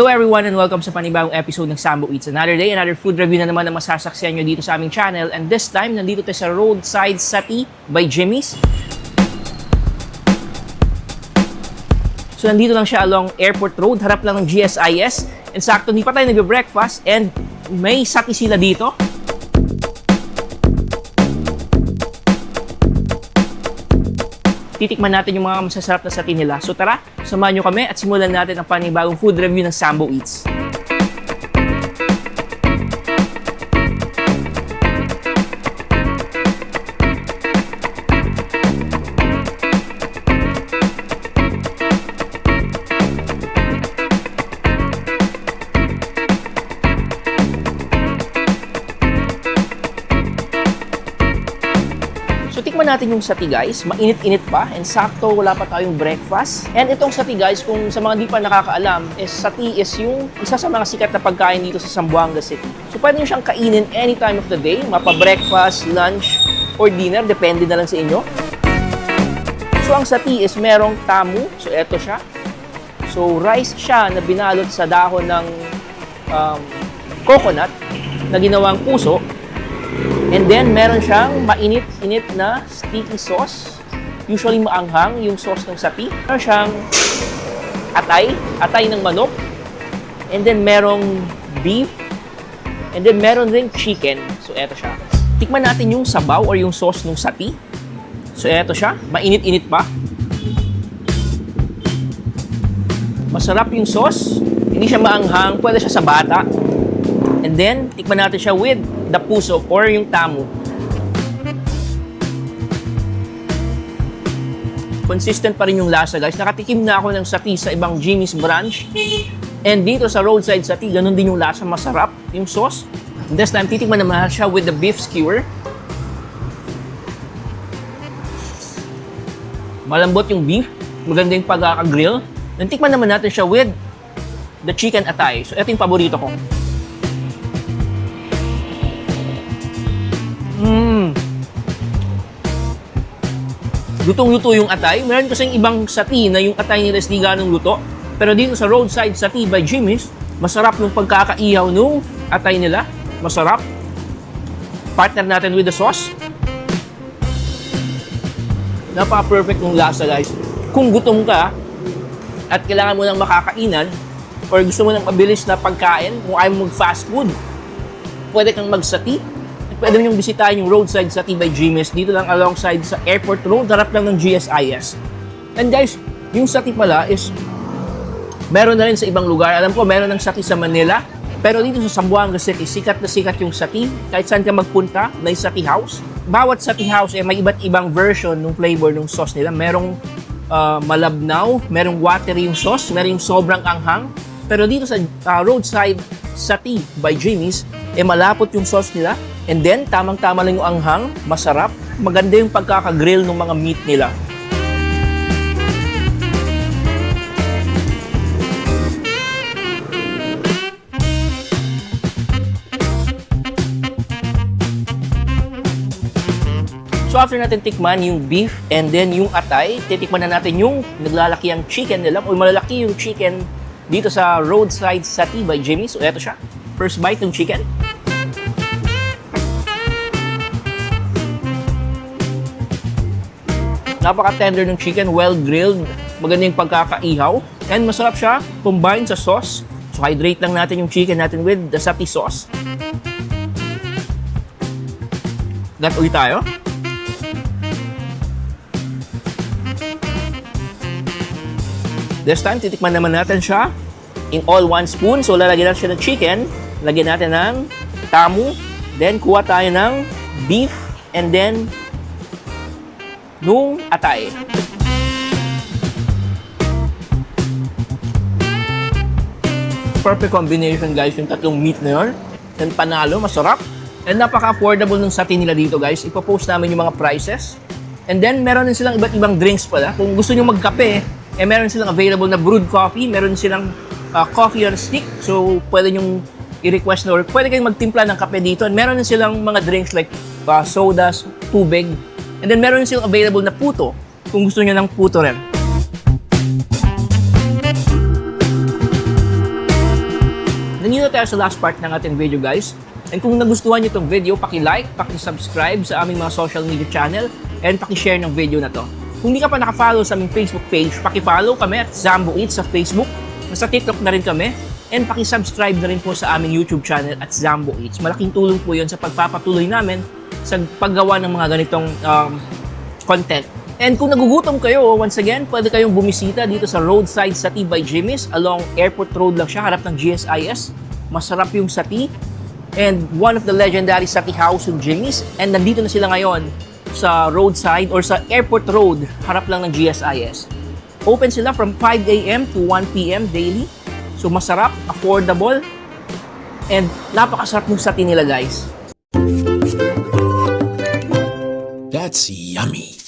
Hello everyone and welcome sa panibagong episode ng Sambo Eats. Another day, another food review na naman na masasaksiyan nyo dito sa aming channel. And this time, nandito tayo sa Roadside Sati by Jimmy's. So nandito lang siya along Airport Road, harap lang ng GSIS. And sakto, hindi pa tayo nagbe-breakfast and may sati sila dito. Titikman natin yung mga masasarap na sati nila. So tara, samahan nyo kami at simulan natin ang panibagong food review ng Sambo Eats. So tikman natin yung sati guys, mainit-init pa and sakto wala pa tayong breakfast. And itong sati guys, kung sa mga di pa nakakaalam, sati is yung isa sa mga sikat na pagkain dito sa Zamboanga City. So pwede nyo siyang kainin any time of the day, mapa-breakfast, lunch, or dinner, depende na lang sa inyo. So ang sati is merong tamu, so eto siya. So rice siya na binalot sa dahon ng coconut na ginawang puso. And then, meron siyang mainit-init na sticky sauce. Usually maanghang yung sauce ng sati. Meron siyang atay ng manok. And then, merong beef. And then, meron rin chicken. So, eto siya. Tikman natin yung sabaw or yung sauce ng sati. So, eto siya. Mainit-init pa. Masarap yung sauce. Hindi siya maanghang. Pwede siya sa bata. And then, tikman natin siya with the puso or yung tamu. Consistent pa rin yung lasa, guys. Nakatikim na ako ng sati sa ibang Jimmy's branch. And dito sa Roadside Sati, ganun din yung lasa. Masarap yung sauce. And this time, titikman naman siya with the beef skewer. Malambot yung beef. Maganda yung pagkaka-grill. And tikman naman natin siya with the chicken atay. So, ito yung paborito ko. Lutong-luto yung atay. Meron kasing ibang sati na yung atay nila is di ganong luto. Pero dito sa Roadside Sati by Jimmy's, masarap yung pagkakaihaw nung atay nila. Masarap. Partner natin with the sauce. Napaka-perfect yung lasa, guys. Kung gutom ka at kailangan mo ng makakainan or gusto mo ng mabilis na pagkain, kung ayaw mo mag-fast food, pwede kang magsati. Pwede mo yung bisitahin yung Roadside Sati by Jimmy's. Dito lang alongside sa Airport Road, harap lang ng GSIS. And guys, yung sati pala is meron na rin sa ibang lugar. Alam ko, meron ng sati sa Manila. Pero dito sa Zamboanga City, sikat na sikat yung sati. Kahit saan ka magpunta, may sati house. Bawat sati house, may iba't ibang version ng flavor ng sauce nila. Merong malabnaw, merong watery yung sauce, merong sobrang anghang. Pero dito sa Roadside Sati by Jimmy's, malapot yung sauce nila. And then, tamang-tama lang yung anghang, masarap. Maganda yung pagkaka-grill ng mga meat nila. So after natin tikman yung beef and then yung atay, titikman na natin yung naglalaki ang chicken nila. O malalaki yung chicken dito sa Roadside Sati by Jimmy's. So eto siya. First bite ng chicken. Napaka-tender ng chicken, well-grilled, maganda yung pagkakaihaw, and masarap siya combined sa sauce. So hydrate lang natin yung chicken natin with the sati sauce. Gat ulit tayo. This time, titikman naman natin siya in all one spoon. So lalagyan natin siya ng chicken, lagyan natin ng tamu, then kuha tayo ng beef, and then nung atay. Perfect combination guys yung tatlong meat na yun. And panalo, masarap. And napaka-affordable ng sati nila dito guys. Ipopost namin yung mga prices. And then meron din silang iba't ibang drinks pala. Kung gusto nyo magkape, meron silang available na brewed coffee. Meron silang coffee on stick. So pwede nyong i-request na or pwede kayong magtimpla ng kape dito. And meron din silang mga drinks like sodas, tubig. And then meron silang available na puto kung gusto niyo ng puto rin. nandito tayo sa last part ng ating video guys. And kung nagustuhan nyo itong video, paki-like, paki-subscribe sa aming mga social media channel, and paki-share ng video na to. Kung hindi ka pa nakafollow sa aming Facebook page, paki-follow kami at Zambo Eats sa Facebook. Nasa TikTok na rin kami. And paki-subscribe na rin po sa aming YouTube channel at Zambo Eats. Malaking tulong po yun sa pagpapatuloy namin sa paggawa ng mga ganitong content. And kung nagugutom kayo, once again, pwede kayong bumisita dito sa roadside Sati by Jimmy's. Along Airport Road lang siya, harap ng GSIS. Masarap yung sati. And one of the legendary Sati House yung Jimmy's. And nandito na sila ngayon sa roadside or sa Airport Road, harap lang ng GSIS. Open sila from 5 a.m. to 1 p.m. daily. So masarap, affordable, and napakasarap ng sati nila guys. That's yummy.